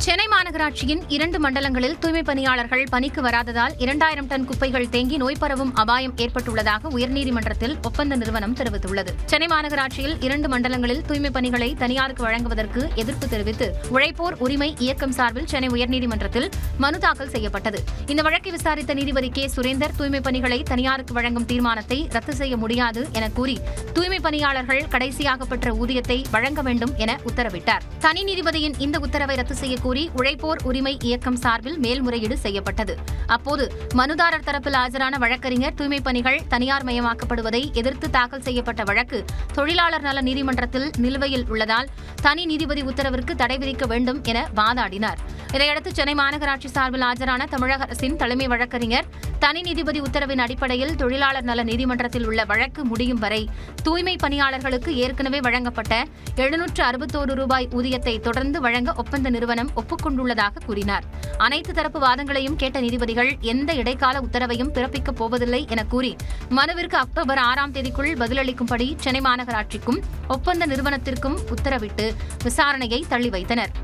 சென்னை மாநகராட்சியின் 2 மண்டலங்களில் தூய்மை பணியாளர்கள் பணிக்கு வராததால் 2000 டன் குப்பைகள் தேங்கி நோய் பரவும் அபாயம் ஏற்பட்டுள்ளதாக உயர்நீதிமன்றத்தில் ஒப்பந்த நிறுவனம் தெரிவித்துள்ளது. சென்னை மாநகராட்சியில் 2 மண்டலங்களில் தூய்மை பணிகளை தனியாருக்கு வழங்குவதற்கு எதிர்ப்பு தெரிவித்து உழைப்போர் உரிமை இயக்கம் சார்பில் சென்னை உயர்நீதிமன்றத்தில் மனு தாக்கல் செய்யப்பட்டது. இந்த வழக்கை விசாரித்த நீதிபதி கே. சுரேந்தர் தூய்மை பணிகளை தனியாருக்கு வழங்கும் தீர்மானத்தை ரத்து செய்ய முடியாது என கூறி தூய்மை பணியாளர்கள் கடைசியாக பெற்ற ஊதியத்தை வழங்க வேண்டும் என உத்தரவிட்டார். தனி நீதிபதியின் இந்த உத்தரவை ரத்து செய்ய கூறி உழைப்போர் உரிமை இயக்கம் சார்பில் மேல்முறையீடு செய்யப்பட்டது. அப்போது மனுதாரர் தரப்பில் ஆஜரான வழக்கறிஞர் தூய்மை பணிகள் தனியார் மயமாக்கப்படுவதை எதிர்த்து தாக்கல் செய்யப்பட்ட வழக்கு தொழிலாளர் நல நீதிமன்றத்தில் நிலுவையில் உள்ளதால் தனி நீதிபதி உத்தரவிற்கு தடை விதிக்க வேண்டும் என வாதாடினார். இதையடுத்து சென்னை மாநகராட்சி சார்பில் ஆஜரான தமிழக அரசின் தலைமை வழக்கறிஞர் தனி நீதிபதி உத்தரவின் அடிப்படையில் தொழிலாளர் நல நீதிமன்றத்தில் உள்ள வழக்கு முடியும் வரை தூய்மை பணியாளர்களுக்கு ஏற்கனவே வழங்கப்பட்ட 761 ரூபாய் ஊதியத்தை தொடர்ந்து வழங்க ஒப்பந்த நிறுவனம் ஒப்புக்கொண்டுள்ளதாக கூறினார். அனைத்து தரப்பு வாதங்களையும் கேட்ட நீதிபதிகள் எந்த இடைக்கால உத்தரவையும் பிறப்பிக்கப் போவதில்லை என கூறி மனுவிற்கு அக்டோபர் 6ஆம் தேதிக்குள் பதிலளிக்கும்படி சென்னை மாநகராட்சிக்கும் ஒப்பந்த நிறுவனத்திற்கும் உத்தரவிட்டு விசாரணையை தள்ளி வைத்தனர்.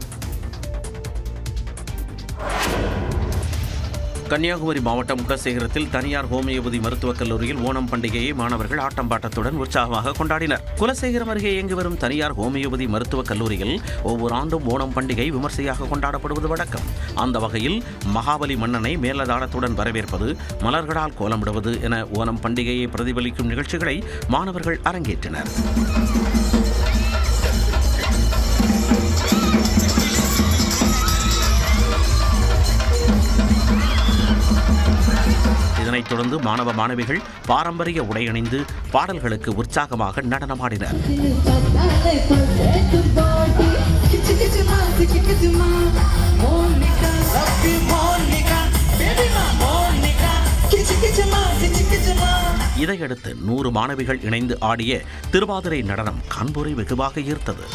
கன்னியாகுமரி மாவட்டம் குலசேகரத்தில் தனியார் ஹோமியோபதி மருத்துவக் கல்லூரியில் ஓணம் பண்டிகையை மாணவர்கள் ஆட்டம்பாட்டத்துடன் உற்சாகமாக கொண்டாடினர். குலசேகரம் அருகே இயங்கி வரும் தனியார் ஹோமியோபதி மருத்துவக் கல்லூரியில் ஒவ்வொரு ஆண்டும் ஓணம் பண்டிகை விமர்சையாக கொண்டாடப்படுவது வழக்கம். அந்த வகையில் மகாபலி மன்னனை மேலதாளத்துடன் வரவேற்பது, மலர்களால் கோலமிடுவது என ஓணம் பண்டிகையை பிரதிபலிக்கும் நிகழ்ச்சிகளை மாணவர்கள் அரங்கேற்றினர். இதனைத் தொடர்ந்து மாணவ மாணவிகள் பாரம்பரிய உடை அணிந்து பாடல்களுக்கு உற்சாகமாக நடனமாடினர். இதையடுத்து 100 மாணவிகள் இணைந்து ஆடிய திருவாதிரை நடனம் காண்போரை வெகுவாக ஈர்த்தது.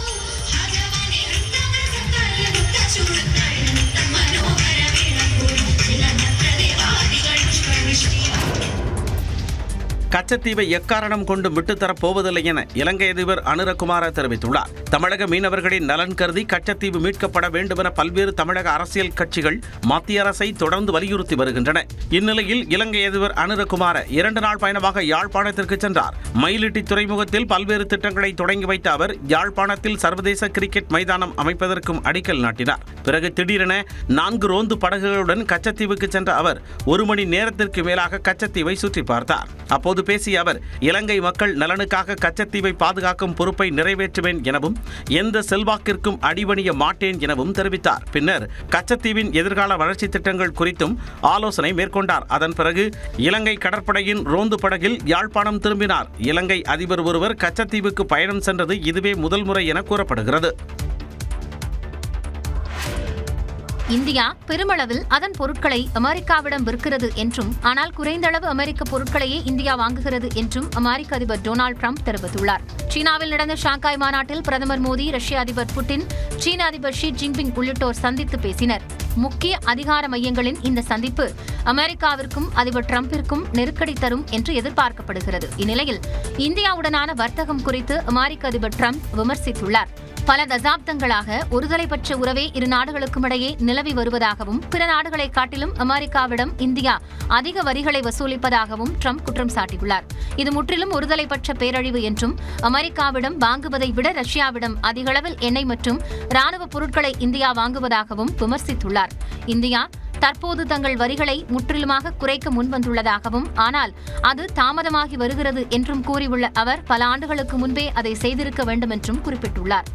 கச்சத்தீவை எக்காரணம் கொண்டு விட்டுத்தரப் போவதில்லை என இலங்கை அதிபர் அனுரகுமார தெரிவித்துள்ளார். தமிழக மீனவர்களின் நலன் கருதி கச்சத்தீவு மீட்கப்பட வேண்டும் என பல்வேறு தமிழக அரசியல் கட்சிகள் மத்திய அரசை தொடர்ந்து வலியுறுத்தி வருகின்றன. இந்நிலையில் இலங்கை அதிபர் அனுரகுமார 2 நாள் பயணமாக யாழ்ப்பாணத்திற்கு சென்றார். மயிலிட்டி துறைமுகத்தில் பல்வேறு திட்டங்களை தொடங்கி வைத்த அவர் யாழ்ப்பாணத்தில் சர்வதேச கிரிக்கெட் மைதானம் அமைப்பதற்கும் அடிக்கல் நாட்டினார். பிறகு திடீரென 4 ரோந்து படகுகளுடன் கச்சத்தீவுக்கு சென்ற அவர் 1 மணி நேரத்திற்கு மேலாக கச்சத்தீவை சுற்றி பார்த்தார். அப்போது பேசிய அவர், இலங்கை மக்கள் நலனுக்காக கச்சத்தீவை பாதுகாக்கும் பொறுப்பை நிறைவேற்றுவேன் எனவும் எந்த செல்வாக்கிற்கும் அடிபணிய மாட்டேன் எனவும் தெரிவித்தார். பின்னர் கச்சத்தீவின் எதிர்கால வளர்ச்சி திட்டங்கள் குறித்தும் ஆலோசனை மேற்கொண்டார். அதன் பிறகு இலங்கை கடற்படையின் ரோந்து படகில் யாழ்ப்பாணம் திரும்பினார். இலங்கை அதிபர் ஒருவர் கச்சத்தீவுக்கு பயணம் சென்றது இதுவே முதல் முறை என கூறப்படுகிறது. இந்தியா பெருமளவில் அதன் பொருட்களை அமெரிக்காவிடம் விற்கிறது என்றும், ஆனால் குறைந்த அளவு அமெரிக்க பொருட்களையே இந்தியா வாங்குகிறது என்றும் அமெரிக்க அதிபர் டொனால்டு டிரம்ப் தெரிவித்துள்ளார். சீனாவில் நடந்த ஷாங்காய் மாநாட்டில் பிரதமர் மோடி, ரஷ்ய அதிபர் புட்டின், சீன அதிபர் ஷி ஜின்பிங் உள்ளிட்டோர் சந்தித்து பேசினர். முக்கிய அதிகார மையங்களின் இந்த சந்திப்பு அமெரிக்காவிற்கும் அதிபர் டிரம்பிற்கும் நெருக்கடி தரும் என்று எதிர்பார்க்கப்படுகிறது. இந்நிலையில் இந்தியாவுடனான வர்த்தகம் குறித்து அமெரிக்க அதிபர் டிரம்ப் விமர்சித்துள்ளார். பல தசாப்தங்களாக ஒருதலைப்பட்ச உறவே இரு நாடுகளுக்கும் இடையே நிலவி வருவதாகவும், பிற நாடுகளை காட்டிலும் அமெரிக்காவிடம் இந்தியா அதிக வரிகளை வசூலிப்பதாகவும் டிரம்ப் குற்றம் சாட்டியுள்ளார். இது முற்றிலும் ஒருதலைப்பட்ச பேரழிவு என்றும், அமெரிக்காவிடம் வாங்குவதை விட ரஷ்யாவிடம் அதிக அளவில் எண்ணெய் மற்றும் ராணுவ பொருட்களை இந்தியா வாங்குவதாகவும் விமர்சித்துள்ளார். இந்தியா தற்போது தங்கள் வரிகளை முற்றிலுமாக குறைக்க முன்வந்துள்ளதாகவும், ஆனால் அது தாமதமாகி வருகிறது என்றும் கூறியுள்ள அவர், பல ஆண்டுகளுக்கு முன்பே அதை செய்திருக்க வேண்டும் என்றும் குறிப்பிட்டுள்ளார்.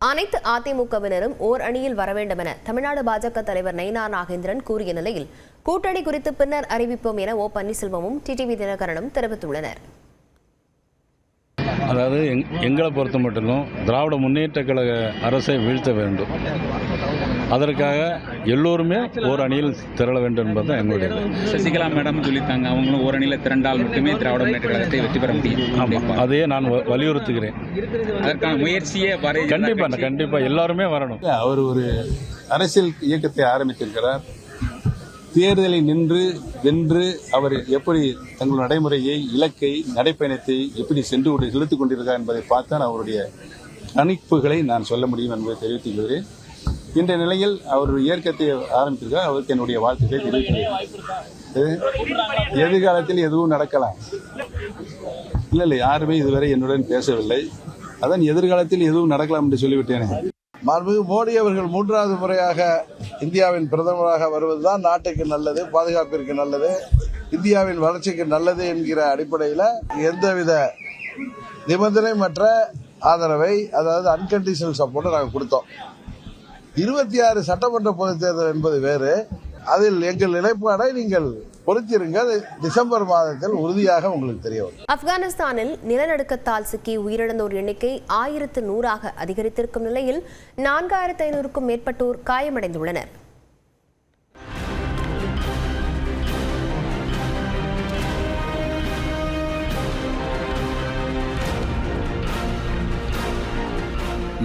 அனைத்து அதிமுகவினரும் ஓர் அணியில் வர வேண்டும் என தமிழ்நாடு பாஜக தலைவர் நயினார் நாகேந்திரன் கூறிய நிலையில் கூட்டணி குறித்து பின்னர் அறிவிப்போம் என ஓ பன்னீர்செல்வமும் டிடிவி தினகரனும் தெரிவித்துள்ளனர். அதாவது எங்களை பொறுத்த மட்டும் திராவிட முன்னேற்ற கழக அரசை வீழ்த்த வேண்டும், அதற்காக எல்லோருமே ஓர் அணியில் திரள வேண்டும் என்பது தான் எங்களுடைய. சசிகலா மேடம் சொல்லித்தாங்க, அவங்களும் ஓர் அணியில் திரண்டால் மட்டுமே திராவிட முன்னேற்ற கழகத்தை வெற்றி பெற முடியும். அதையே நான் வலியுறுத்துகிறேன். அதற்கான முயற்சியே கண்டிப்பா எல்லாருமே வரணும். அவர் ஒரு அரசியல் இயக்கத்தை ஆரம்பித்திருக்கிறார். தேர்தலில் நின்று வென்று அவர் எப்படி தங்கள் நடைமுறையை, இலக்கை, நடைப்பயணத்தை எப்படி செலுத்திக் கொண்டிருக்கிறார் என்பதை பார்த்தால் அவருடைய கணிப்புகளை நான் சொல்ல முடியும் என்பதை தெரிவித்துக் கொள்கிறேன். இன்றைய நிலையில் அவர் இயக்கத்தை ஆரம்பித்திருக்கிறார். அவருக்கு என்னுடைய வாழ்த்துக்களை தெரிவிக்கிறேன். எதிர்காலத்தில் எதுவும் நடக்கலாம். இல்லை, யாருமே இதுவரை என்னுடன் பேசவில்லை. அதான் எதிர்காலத்தில் எதுவும் நடக்கலாம் என்று சொல்லிவிட்டேனே. மாண்புமிகு மோடி அவர்கள் 3வது முறையாக இந்தியாவின் பிரதமராக வருவதுதான் நாட்டுக்கு நல்லது, பாதுகாப்பிற்கு நல்லது, இந்தியாவின் வளர்ச்சிக்கு நல்லது என்கிற அடிப்படையில் எந்தவித நிபந்தனைமற்ற ஆதரவை, அதாவது அன்கண்டிஷனல் சப்போர்ட்டை நாங்கள் கொடுத்தோம். 26 சட்டமன்ற பொதுத் தேர்தல் என்பது வேறு, அதில் எங்கள் நிலைப்பாடை நீங்கள் பொறுத்திருங்க. டிசம்பர் மாதத்தில் உறுதியாக உங்களுக்கு தெரிய வரும். ஆப்கானிஸ்தானில் நிலநடுக்கத்தால் சிக்கி உயிரிழந்தோர் எண்ணிக்கை 1100 அதிகரித்திருக்கும் நிலையில் 4500க்கும் மேற்பட்டோர் காயமடைந்துள்ளனர்.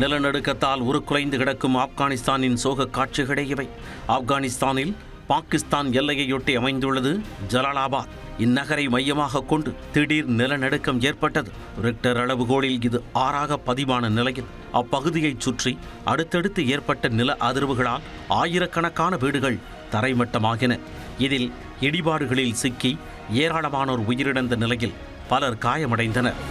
நிலநடுக்கத்தால் உருக்குலைந்து கிடக்கும் ஆப்கானிஸ்தானின் சோக காட்சிகளே இவை. ஆப்கானிஸ்தானில் பாகிஸ்தான் எல்லையையொட்டி அமைந்துள்ளது ஜலாலாபாத். இந்நகரை மையமாக கொண்டு திடீர் நிலநடுக்கம் ஏற்பட்டது. ரிக்டர் அளவுகோலில் இது 6 பதிவான நிலையில் அப்பகுதியைச் சுற்றி அடுத்தடுத்து ஏற்பட்ட நில அதிர்வுகளால் ஆயிரக்கணக்கான வீடுகள் தரைமட்டமாகின. இதில் இடிபாடுகளில் சிக்கி ஏராளமானோர் உயிரிழந்த நிலையில் பலர் காயமடைந்தனர்.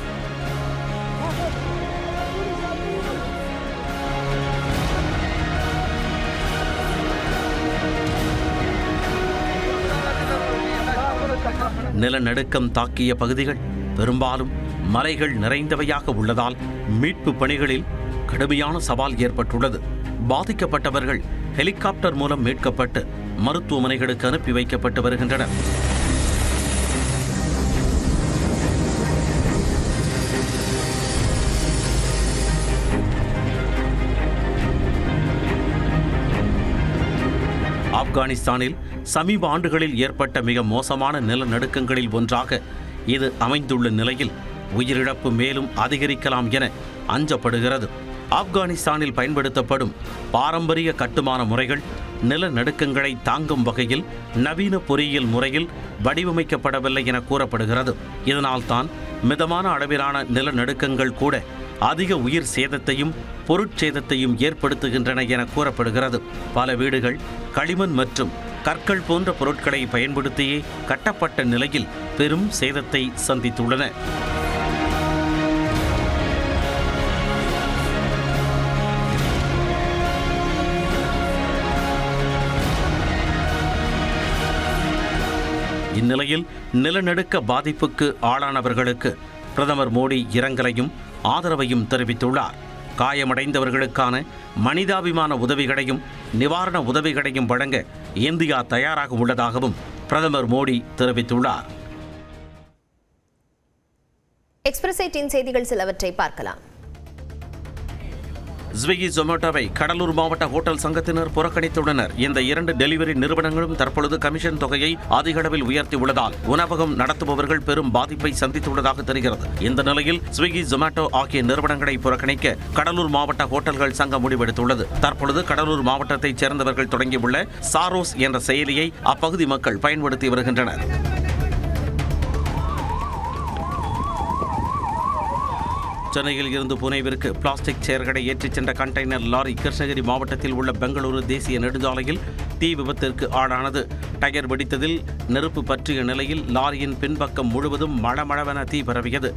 நிலநடுக்கம் தாக்கிய பகுதிகள் பெரும்பாலும் மலைகள் நிறைந்தவையாக உள்ளதால் மீட்பு பணிகளில் கடுமையான சவால் ஏற்பட்டுள்ளது. பாதிக்கப்பட்டவர்கள் ஹெலிகாப்டர் மூலம் மீட்கப்பட்டு மருத்துவமனைகளுக்கு அனுப்பி வைக்கப்பட்டு வருகின்றனர். ஆப்கானிஸ்தானில் சமீப ஆண்டுகளில் ஏற்பட்ட மிக மோசமான நிலநடுக்கங்களில் ஒன்றாக இது அமைந்துள்ள நிலையில் உயிரிழப்பு மேலும் அதிகரிக்கலாம் என அஞ்சப்படுகிறது. ஆப்கானிஸ்தானில் பயன்படுத்தப்படும் பாரம்பரிய கட்டுமான முறைகள் நிலநடுக்கங்களை தாங்கும் வகையில் நவீன பொறியியல் முறையில் வடிவமைக்கப்படவில்லை என கூறப்படுகிறது. இதனால் தான் மிதமான அளவிலான நிலநடுக்கங்கள் கூட அதிக உயிர் சேதத்தையும் பொருட்சேதத்தையும் ஏற்படுத்துகின்றன என கூறப்படுகிறது. பல வீடுகள் களிமண் மற்றும் கற்கள் போன்ற பொருட்களை பயன்படுத்தியே கட்டப்பட்ட நிலையில் பெரும் சேதத்தை சந்தித்துள்ளன. இந்நிலையில் நிலநடுக்க பாதிப்புக்கு ஆளானவர்களுக்கு பிரதமர் மோடி இரங்கலையும் ஆதரவையும் தெரிவித்துள்ளார். காயமடைந்தவர்களுக்கான மனிதாபிமான உதவிகளையும் நிவாரண உதவிகளையும் வழங்க இந்தியா தயாராக உள்ளதாகவும் பிரதமர் மோடி தெரிவித்துள்ளார். எக்ஸ்பிரஸ் 18 செய்திகள் சிலவற்றை பார்க்கலாம். ஸ்விக்கி ஜொமேட்டோவை கடலூர் மாவட்ட ஹோட்டல் சங்கத்தினர் புறக்கணித்துள்ளனர். இந்த 2 டெலிவரி நிறுவனங்களும் தற்பொழுது கமிஷன் தொகையை அதிக அளவில் உயர்த்தியுள்ளதால் உணவகம் நடத்துபவர்கள் பெரும் பாதிப்பை சந்தித்துள்ளதாக தெரிகிறது. இந்த நிலையில் ஸ்விக்கி ஜொமேட்டோ ஆகிய நிறுவனங்களை புறக்கணிக்க கடலூர் மாவட்ட ஹோட்டல்கள் சங்கம் முடிவெடுத்துள்ளது. தற்பொழுது கடலூர் மாவட்டத்தைச் சேர்ந்தவர்கள் தொடங்கியுள்ள சாரோஸ் என்ற செயலியை அப்பகுதி மக்கள் பயன்படுத்தி வருகின்றனர். சென்னையில் இருந்து புனேவிற்கு பிளாஸ்டிக் சேர்களை ஏற்றிச் சென்ற கண்டெய்னர் லாரி கிருஷ்ணகிரி மாவட்டத்தில் உள்ள பெங்களூரு தேசிய நெடுஞ்சாலையில் தீ விபத்திற்கு ஆளானது. டயர் வெடித்ததில் நெருப்பு பற்றிய நிலையில் லாரியின் பின்பக்கம் முழுவதும் மளமளவென தீ பரவியது.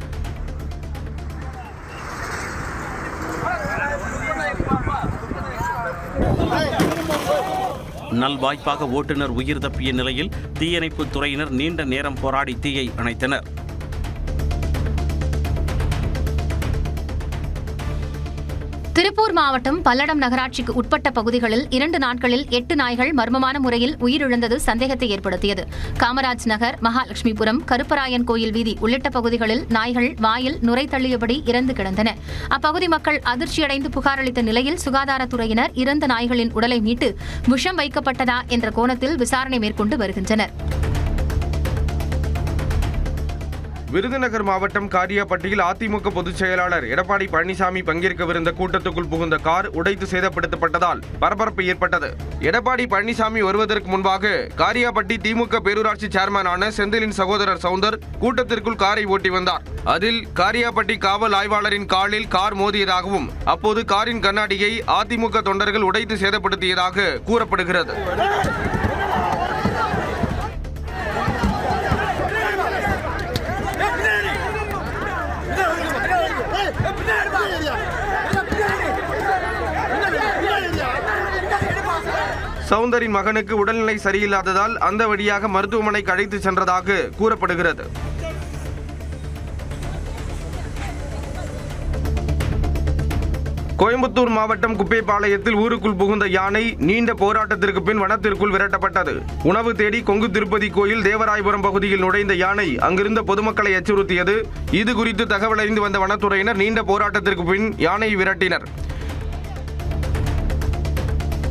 நல்வாய்ப்பாக ஓட்டுநர் உயிர் தப்பிய நிலையில் தீயணைப்பு துறையினர் நீண்ட நேரம் போராடி தீயை அணைத்தனர். திருப்பூர் மாவட்டம் பல்லடம் நகராட்சிக்கு உட்பட்ட பகுதிகளில் 2 நாட்களில் 8 நாய்கள் மர்மமான முறையில் உயிரிழந்தது சந்தேகத்தை ஏற்படுத்தியது. காமராஜ் நகர், மகாலட்சுமிபுரம், கருப்பராயன் கோயில் வீதி உள்ளிட்ட பகுதிகளில் நாய்கள் வாயில் நுரை தள்ளியபடி இறந்து கிடந்தன. அப்பகுதி மக்கள் அதிர்ச்சியடைந்து புகார் அளித்த நிலையில் சுகாதாரத்துறையினர் இறந்த நாய்களின் உடலை மீட்டு விஷம் வைக்கப்பட்டதா என்ற கோணத்தில் விசாரணை மேற்கொண்டு வருகின்றனர். விருதுநகர் மாவட்டம் காரியாபட்டியில் அதிமுக பொதுச் செயலாளர் எடப்பாடி பழனிசாமி பங்கேற்கவிருந்த கூட்டத்துக்குள் புகுந்த கார் உடைத்து சேதப்படுத்தப்பட்டதால் பரபரப்பு ஏற்பட்டது. எடப்பாடி பழனிசாமி வருவதற்கு முன்பாக காரியாபட்டி திமுக பேரூராட்சி சேர்மனான செந்திலின் சகோதரர் சவுந்தர் கூட்டத்திற்குள் காரை ஓட்டி வந்தார். அதில் காரியாபட்டி காவல் ஆய்வாளரின் காலில் கார் மோதியதாகவும் அப்போது காரின் கண்ணாடியை அதிமுக தொண்டர்கள் உடைத்து சேதப்படுத்தியதாக கூறப்படுகிறது. சவுந்தரின் மகனுக்கு உடல்நிலை சரியில்லாததால் அந்த வழியாக மருத்துவமனைக்கு அழைத்து சென்றதாக கூறப்படுகிறது. கோயம்புத்தூர் மாவட்டம் குப்பைப்பாளையத்தில் ஊருக்குள் புகுந்த யானை நீண்ட போராட்டத்திற்கு பின் வனத்திற்குள் விரட்டப்பட்டது. உணவு தேடி கொங்கு திருப்பதி கோயில் தேவராயபுரம் பகுதியில் நுழைந்த யானை அங்கிருந்த பொதுமக்களை அச்சுறுத்தியது. இது குறித்து தகவல் அறிந்து வந்த வனத்துறையினர் நீண்ட போராட்டத்திற்கு பின் யானையை விரட்டினர்.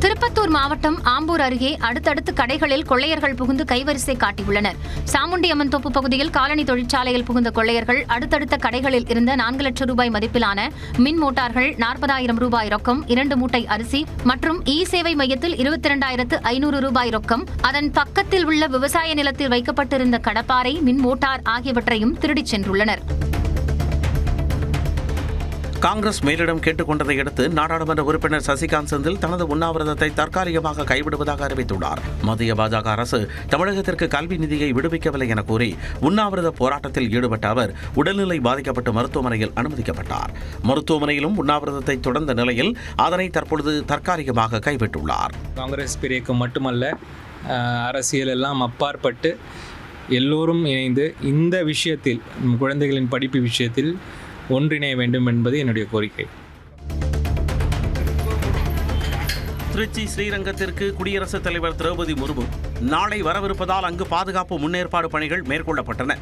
திருப்பத்தூர் மாவட்டம் ஆம்பூர் அருகே அடுத்தடுத்து கடைகளில் கொள்ளையர்கள் புகுந்து கைவரிசை காட்டியுள்ளனர். சாமுண்டியம்மன் தோப்பு பகுதியில் காலனி தொழிற்சாலையில் புகுந்த கொள்ளையர்கள் அடுத்தடுத்த கடைகளில் இருந்த 4 லட்சம் ரூபாய் மதிப்பிலான மின் மோட்டார்கள், 40,000 ரூபாய் ரொக்கம், 2 மூட்டை அரிசி மற்றும் இ சேவை மையத்தில் 22,500 ரூபாய் ரொக்கம், அதன் பக்கத்தில் உள்ள விவசாய நிலத்தில் வைக்கப்பட்டிருந்த கடப்பாரை, மின் மோட்டார் ஆகியவற்றையும் திருடிச் சென்றுள்ளனர். காங்கிரஸ் மேலிடம் கேட்டுக்கொண்டதை அடுத்து நாடாளுமன்ற உறுப்பினர் சசிகாந்த் செந்தில் தனது உண்ணாவிரதத்தை தற்காலிகமாக கைவிடுவதாக அறிவித்துள்ளார். மத்திய பாஜக அரசு தமிழகத்திற்கு கல்வி நிதியை விடுவிக்கவில்லை என கூறி உண்ணாவிரத போராட்டத்தில் ஈடுபட்ட அவர் உடல்நிலை பாதிக்கப்பட்டு மருத்துவமனையில் அனுமதிக்கப்பட்டார். மருத்துவமனையிலும் உண்ணாவிரதத்தை தொடர்ந்த நிலையில் அதனை தற்பொழுது தற்காலிகமாக கைவிட்டுள்ளார். காங்கிரஸ் பிரிவுக்கு மட்டுமல்ல, அரசியல் எல்லாம் அப்பாற்பட்டு எல்லோரும் இணைந்து இந்த விஷயத்தில், குழந்தைகளின் படிப்பு விஷயத்தில் ஒன்றிணைய வேண்டும் என்பது என்னுடைய கோரிக்கை. திருச்சி ஸ்ரீரங்கத்திற்கு குடியரசுத் தலைவர் திரௌபதி முர்மு நாளை வரவிருப்பதால் அங்கு பாதுகாப்பு முன்னேற்பாடு பணிகள் மேற்கொள்ளப்பட்டன.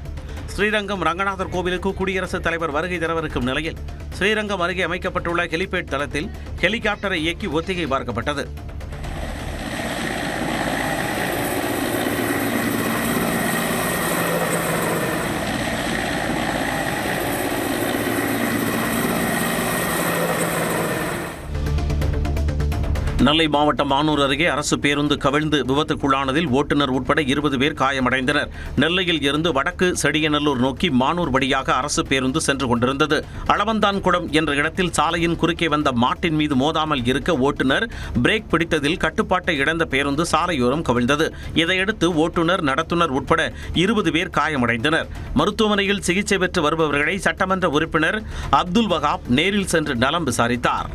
ஸ்ரீரங்கம் ரங்கநாதர் கோவிலுக்கு குடியரசுத் தலைவர் வருகை தரவிருக்கும் நிலையில் ஸ்ரீரங்கம் அருகே அமைக்கப்பட்டுள்ள ஹெலிபேட் தளத்தில் ஹெலிகாப்டரை இயக்கி ஒத்திகை பார்க்கப்பட்டது. நெல்லை மாவட்டம் மானூர் அருகே அரசு பேருந்து கவிழ்ந்து விபத்துக்குள்ளானதில் ஓட்டுநர் உட்பட 20 பேர் காயமடைந்தனர். நெல்லையில் இருந்து வடக்கு செடியநல்லூர் நோக்கி மானூர் வழியாக அரசு பேருந்து சென்று கொண்டிருந்தது. அளவந்தான்குளம் என்ற இடத்தில் சாலையின் குறுக்கே வந்த மாட்டின் மீது மோதாமல் இருக்க ஓட்டுநர் பிரேக் பிடித்ததில் கட்டுப்பாட்டை இழந்த பேருந்து சாலையோரம் கவிழ்ந்தது. இதையடுத்து ஓட்டுநர், நடத்துனர் உட்பட 20 பேர் காயமடைந்தனர். மருத்துவமனையில் சிகிச்சை பெற்று வருபவர்களை சட்டமன்ற உறுப்பினர் அப்துல் வகாப் நேரில் சென்று நலம் விசாரித்தார்.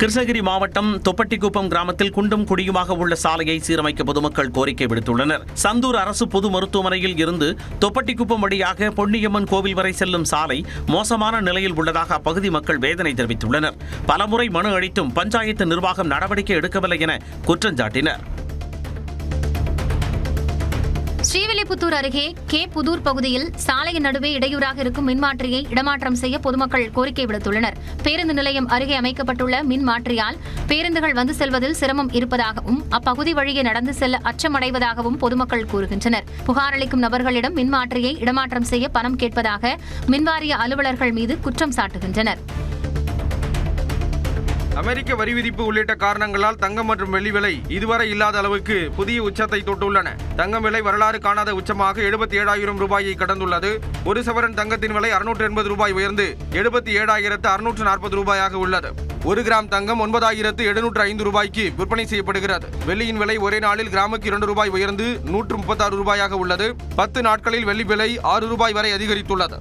கிருஷ்ணகிரி மாவட்டம் தொப்பட்டிக்குப்பம் கிராமத்தில் குண்டும் குடியுமாக உள்ள சாலையை சீரமைக்க பொதுமக்கள் கோரிக்கை விடுத்துள்ளனர். சந்தூர் அரசு பொது மருத்துவமனையில் இருந்து தொப்பட்டிக்குப்பம் வழியாக பொன்னியம்மன் கோவில் வரை செல்லும் சாலை மோசமான நிலையில் உள்ளதாக அப்பகுதி மக்கள் வேதனை தெரிவித்துள்ளனர். பலமுறை மனு அளித்தும் பஞ்சாயத்து நிர்வாகம் நடவடிக்கை எடுக்கவில்லை என குற்றம் சாட்டினர். ஸ்ரீவில்லிபுத்தூர் அருகே கே புதூர் பகுதியில் சாலையின் நடுவே இடையூறாக இருக்கும் மின்மாற்றியை இடமாற்றம் செய்ய பொதுமக்கள் கோரிக்கை விடுத்துள்ளனர். பேருந்து நிலையம் அருகே அமைக்கப்பட்டுள்ள மின்மாற்றியால் பேருந்துகள் வந்து செல்வதில் சிரமம் இருப்பதாகவும் அப்பகுதி வழியே நடந்து செல்ல அச்சமடைவதாகவும் பொதுமக்கள் கூறுகின்றனர். புகார் அளிக்கும் நபர்களிடம் மின்மாற்றியை இடமாற்றம் செய்ய பணம் கேட்பதாக மின்வாரிய அலுவலர்கள் மீது குற்றம் சாட்டுகின்றனர். அமெரிக்க வரி விதிப்பு உள்ளிட்ட காரணங்களால் தங்கம் மற்றும் வெள்ளி விலை இதுவரை இல்லாத அளவுக்கு புதிய உச்சத்தை தொட்டுள்ளன. தங்கம் விலை வரலாறு காணாத உச்சமாக 77,000 ரூபாயை கடந்துள்ளது. ஒரு சவரன் தங்கத்தின் விலை 680 ரூபாய் உயர்ந்து 77,640 ரூபாயாக உள்ளது. 1 கிராம் தங்கம் 9,705 ரூபாய்க்கு விற்பனை செய்யப்படுகிறது. வெள்ளியின் விலை ஒரே நாளில் கிராமுக்கு 2 ரூபாய் உயர்ந்து 136 ரூபாயாக உள்ளது. 10 நாட்களில் வெள்ளி விலை 6 ரூபாய் வரை அதிகரித்துள்ளது.